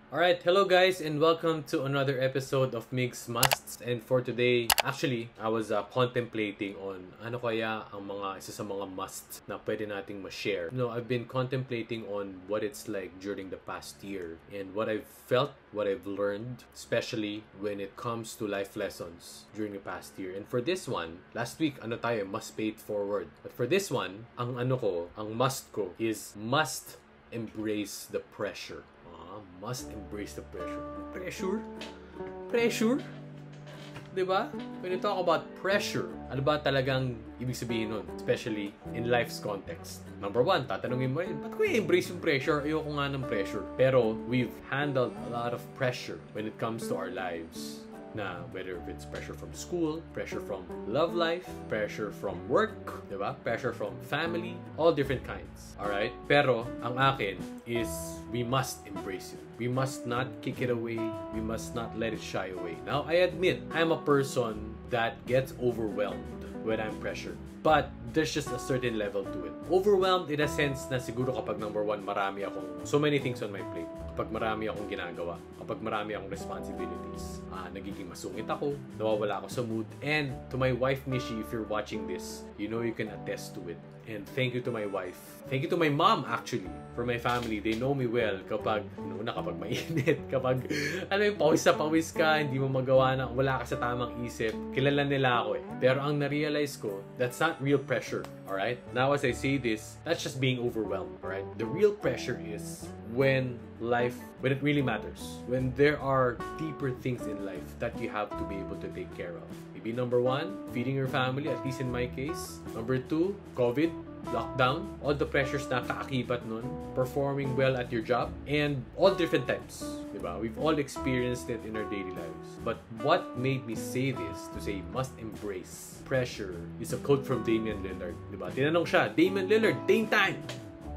Alright, hello guys and welcome to another episode of Migs Musts. And for today, actually, I was contemplating on ano kaya ang isa sa mga musts na pwede nating ma-share. I've been contemplating on what it's like during the past year and what I've felt, what I've learned, especially when it comes to life lessons during the past year. And for this one, last week, must pay it forward. But for this one, ang must ko is must embrace the pressure. Must embrace the pressure. Pressure? Diba? When you talk about pressure, ano ba talagang ibig sabihin nun? Especially in life's context. Number one, tatanungin mo rin, ba't ko i-embrace yung pressure? Ayoko nga ng pressure. Pero we've handled a lot of pressure when it comes to our lives. Na whether it's pressure from school, pressure from love life, pressure from work, diba? Pressure from family, all different kinds. Alright? Pero, ang akin is we must embrace it. We must not kick it away. We must not let it shy away. Now, I admit, I'm a person that gets overwhelmed when I'm pressured. But there's just a certain level to it. Overwhelmed in a sense na siguro kapag number one, marami akong so many things on my plate. Kapag marami akong ginagawa, kapag marami akong responsibilities, nagiging masungit ako, nawawala ako sa mood. And to my wife, Mishi, if you're watching this, you know you can attest to it. And thank you to my wife. Thank you to my mom, actually. For my family, they know me well kapag, kapag mainit, kapag, pawis na pawis ka, hindi mo magawa na, wala ka sa tamang isip, kilala nila ako eh. Pero ang na-realize ko, that's not real pressure, alright? Now as I say this, that's just being overwhelmed, alright? The real pressure is when it really matters. When there are deeper things in life that you have to be able to take care of. Maybe number one, feeding your family, at least in my case. Number two, COVID, lockdown, all the pressures na kaakibat nun, performing well at your job, and all different types. Diba? We've all experienced it in our daily lives. But what made me say this, to say must embrace pressure, is a quote from Damian Lillard. Diba? Tinanong siya, Damian Lillard, Dame time!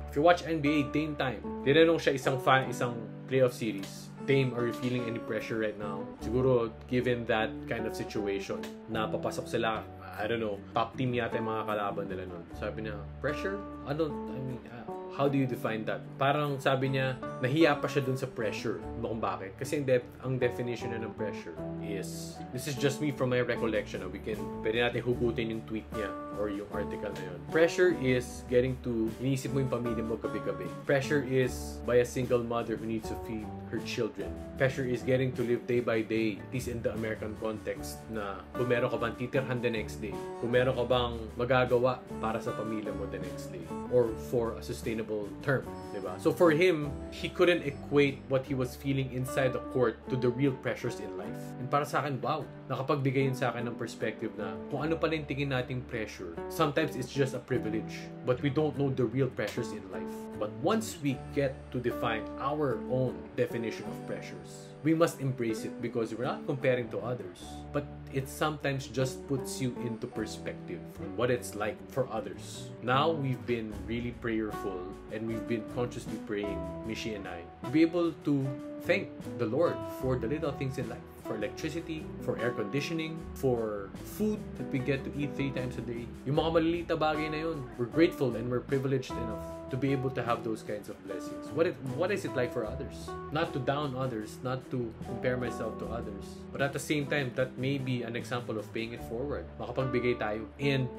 If you watch NBA, Dame time. Tinanong siya isang playoff series. Dame, are you feeling any pressure right now? Siguro, given that kind of situation, na papasok sila, I don't know, top team yata yung mga kalaban nila nun. Sabi niya, pressure? How do you define that? Parang sabi niya, nahiya pa siya dun sa pressure. Kung bakit? Kasi ang definition na ng pressure is, this is just me from my recollection. Pwede natin hugutin yung tweet niya or yung article na yun. Pressure is getting to, inisip mo yung pamilya mo gabi-gabi. Pressure is by a single mother who needs to feed her children. Pressure is getting to live day by day, at least in the American context, na kung meron ka bang titirhan the next day, kung meron ka bang magagawa para sa pamilya mo the next day, or for a sustainable term, diba? So for him, he couldn't equate what he was feeling inside the court to the real pressures in life. And para sa akin, wow, nakapagbigay yun sa akin ng perspective na kung ano pala yung tingin nating pressure, sometimes it's just a privilege, but we don't know the real pressures in life. But once we get to define our own definition of pressures, we must embrace it because we're not comparing to others, but it sometimes just puts you into perspective on what it's like for others. Now, we've been really prayerful and we've been consciously praying, Mishi and I, to be able to thank the Lord for the little things in life. For electricity, for air conditioning, for food that we get to eat 3 times a day. Yung mga maliliit na bagay na yun, we're grateful and we're privileged enough to be able to have those kinds of blessings. What is it like for others? Not to down others, not to compare myself to others, but at the same time, that may be an example of paying it forward. Makapagbigay tayo. And,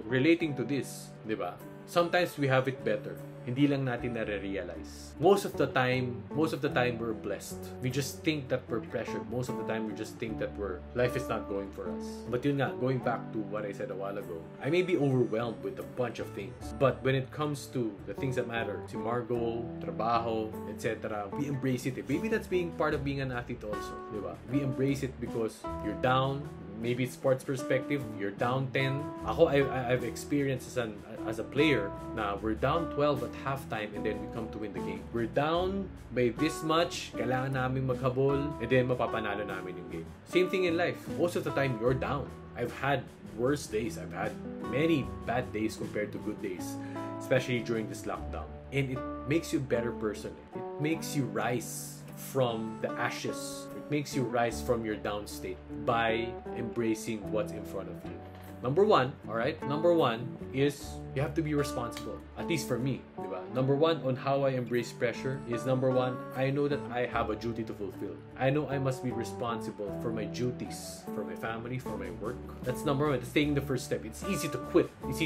relating to this, di ba? Sometimes we have it better. Hindi lang natin nare-realize. Most of the time, we're blessed. We just think that we're pressured. Most of the time, we just think that life is not going for us. But yun nga, going back to what I said a while ago, I may be overwhelmed with a bunch of things. But when it comes to the things that matter, si Margo, trabaho, etc., we embrace it. Maybe that's being part of being an athlete also. Diba? We embrace it because you're down. Maybe sports perspective, you're down 10. Ako, I've experienced as a player na we're down 12 at halftime and then we come to win the game. We're down by this much, kailangan namin maghabol, and then mapapanalo namin yung game. Same thing in life. Most of the time, you're down. I've had worse days. I've had many bad days compared to good days, especially during this lockdown. And it makes you a better person. It makes you rise from the ashes. Makes you rise from your down state by embracing what's in front of you. Number one, alright? Number one is you have to be responsible. At least for me, diba? number one on how I embrace pressure is number one, I know that I have a duty to fulfill. I know I must be responsible for my duties, for my family, for my work. That's number one. That's taking the first step. It's easy to quit. It's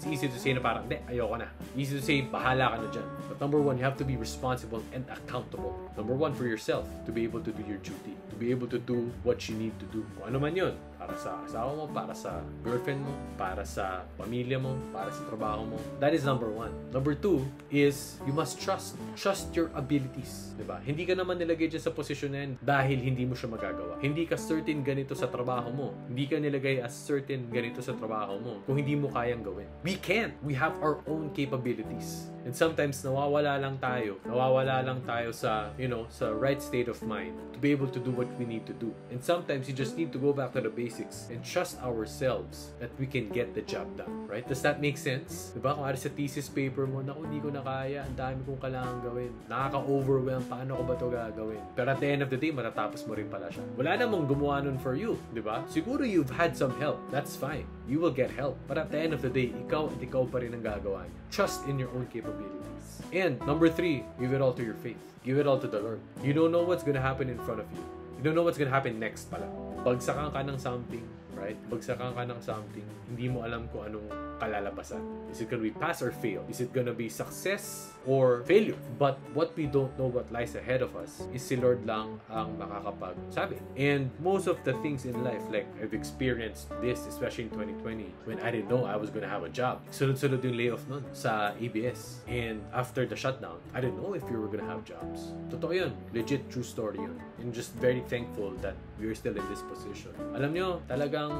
easy to say na parang, ayoko na. Easy to say, bahala ka na dyan. But number one, you have to be responsible and accountable. Number one, for yourself, to be able to do your duty. To be able to do what you need to do. Kung ano man yun. Para sa asawa mo, para sa girlfriend mo, para sa pamilya mo, para sa trabaho mo. That is number one. Number two is, you must trust. Trust your abilities. Diba? Hindi ka naman nilagay dyan sa posisyon na yan dahil hindi mo siya magagawa. Hindi ka certain ganito sa trabaho mo. Hindi ka nilagay as certain ganito sa trabaho mo kung hindi mo kayang gawin. We can. We have our own capabilities. And sometimes, nawawala lang tayo. Nawawala lang tayo sa, sa right state of mind to be able to do what we need to do. And sometimes, you just need to go back to the basics and trust ourselves that we can get the job done. Right? Does that make sense? Diba? Kung sa thesis paper mo, naku, hindi ko na kaya. Ang dami kong kailangan gawin. Nakaka-overwhelm. Paano ko ba ito gagawin? Pero at the end of the day, matatapos mo rin pala siya. Wala namang gumawa nun for you. Diba? Siguro you've had some help. That's fine. You will get help. But at the end of the day, ikaw at ikaw pa rin ang gagawa niya. Trust in your own capabilities. And number three, give it all to your faith. Give it all to the Lord. You don't know what's gonna happen in front of you. You don't know what's gonna happen next pala. Bagsakan ka ng something, right? Bagsakan ka ng something, hindi mo alam kung anong kalalabasan. Is it gonna be pass or fail? Is it gonna be success or failure? But what we don't know what lies ahead of us is si Lord lang ang makakapagsabi. And most of the things in life, like I've experienced this, especially in 2020, when I didn't know I was gonna have a job. Sunod-sunod yung layoff nun sa ABS. And after the shutdown, I didn't know if we were gonna have jobs. Totoo yun. Legit, true story yun. And just very thankful that we're still in this position. Alam nyo, talagang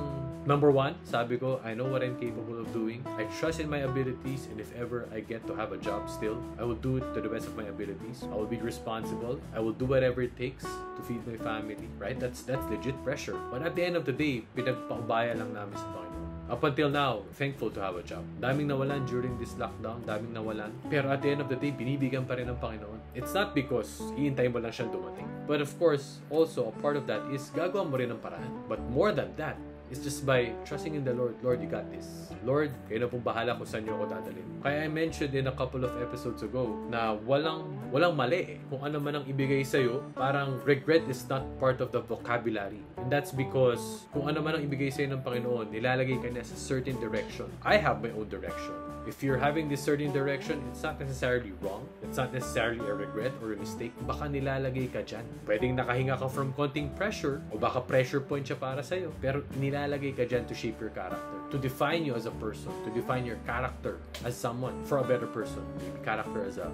number one, sabi ko, I know what I'm capable of doing. I trust in my abilities, and if ever I get to have a job still, I will do it to the best of my abilities. I will be responsible. I will do whatever it takes to feed my family. Right? That's legit pressure. But at the end of the day, pinagpakubaya lang namin sa Panginoon. Up until now, thankful to have a job. Daming nawalan during this lockdown. Daming nawalan. Pero at the end of the day, binibigyan pa rin ng Panginoon. It's not because hihintayin mo lang siyang dumating. But of course, also, a part of that is gagawa mo rin ng paraan. But more than that, it's just by trusting in the Lord. Lord, you got this. Lord, kayo na pong bahala kung saan nyo ako dadalhin. Kaya I mentioned in a couple of episodes ago na walang mali eh. Kung ano man ang ibigay sa'yo, parang regret is not part of the vocabulary. And that's because kung ano man ang ibigay sa'yo ng Panginoon, nilalagay ka na sa certain direction. I have my own direction. If you're having this certain direction, it's not necessarily wrong. It's not necessarily a regret or a mistake. Baka nilalagay ka dyan. Pwedeng nakahinga ka from konting pressure o baka pressure point siya para sa'yo. Pero nilalagay ka dyan to shape your character. To define you as a person. To define your character as someone for a better person. Maybe character as a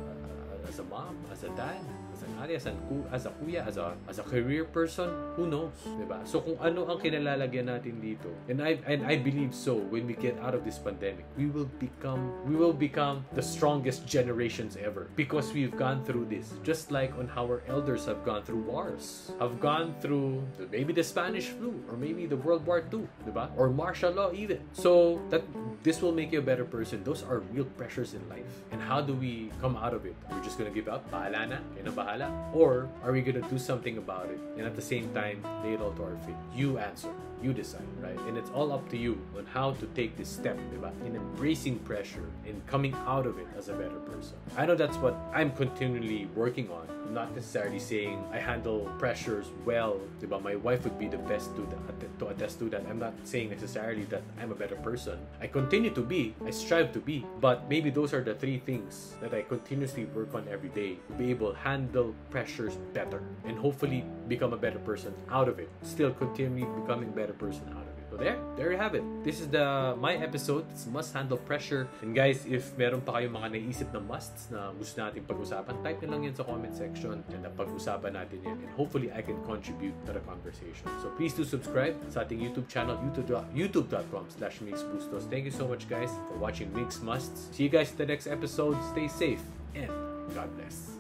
mom, as a dad, as an ate, as a kuya, as a career person, who knows, diba? So kung ano ang kinalalagyan natin dito, and I believe so, when we get out of this pandemic, we will become the strongest generations ever because we've gone through this, just like on how our elders have gone through wars, have gone through maybe the Spanish flu, or maybe the World War II, diba? Or martial law even. So that this will make you a better person. Those are real pressures in life. And how do we come out of it? We're just gonna give up? Bahala na? Kayo na bahala? Or are we gonna do something about it and at the same time lay it all to our feet? You answer. You decide, right? And it's all up to you on how to take this step, diba? In embracing pressure and coming out of it as a better person. I know that's what I'm continually working on. I'm not necessarily saying I handle pressures well, diba? My wife would be the best to attest to that. I'm not saying necessarily that I'm a better person. I continue to be. I strive to be. But maybe those are the three things that I continuously work on every day to be able to handle pressures better and hopefully become a better person out of it. Still continually becoming better person out of it. So there you have it. This is my episode. It's must handle pressure. And guys, if meron pa kayong mga naisip na musts na gusto natin pag-usapan, type na lang yan sa comment section and pag-usapan natin yan. And hopefully I can contribute to the conversation. So please do subscribe sa ating YouTube channel, youtube.com/migsmusts. Thank you so much guys for watching Migs Musts. See you guys in the next episode. Stay safe and God bless.